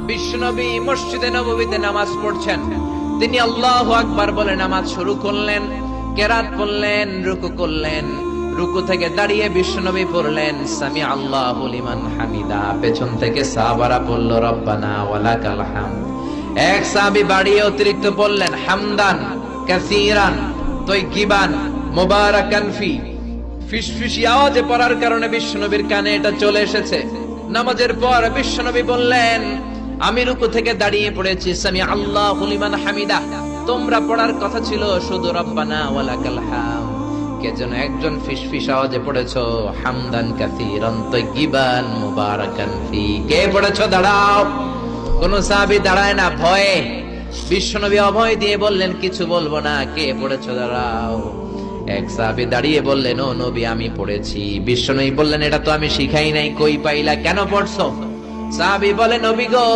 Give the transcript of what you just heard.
বিশ্বনবী মসজিদে নববীতে নামাজ পড়ছেন, তিনি আল্লাহু আকবার বলে নামাজ শুরু করলেন, কেরাত পড়লেন, রুকু করলেন, রুকু থেকে দাঁড়িয়ে বিশ্বনবী পড়লেন সামি আল্লাহু লিমান হামিদা, পেছন থেকে সাহাবারা পড়ল রব্বানা ওয়ালাকাল হামদ। এক সাহাবী বাড়িয়ে অতিরিক্ত পড়লেন হামদান কাসীরান তাইয়িবান মুবারাকান ফি, ফিসফিসি আওয়াজে পড়ার কারণে বিশ্বনবীর কানে এটা চলে এসেছে। নামাজের পর বিশ্বনবী বললেন আমি রুকু থেকে দাঁড়িয়ে পড়েছি সামি আল্লাহু লিমান হামিদা, তোমরা পড়ার কথা ছিল শুধু রব্বানা ওয়ালাকাল হামদ, কে যেন একজন ফিসফিস আওয়াজে পড়েছো হামদান কাসীরান তাইয়িবান মুবারাকান ফি। কে পড়েছো? দাঁড়াও। কোন সাহাবী দাঁড়ায় না ভয়ে। বিশ্বনবী অভয় দিয়ে বললেন কিছু বলবো না, কে পড়েছো? দাঁড়াও। এক সাহাবী দাঁড়িয়ে বললেন ও নবী আমি পড়েছি। বিশ্বনবী বললেন এটা তো আমি শিখাই নাই, কই পাইলা, কেন পড়ছো? সাহাবী বলে নবী গো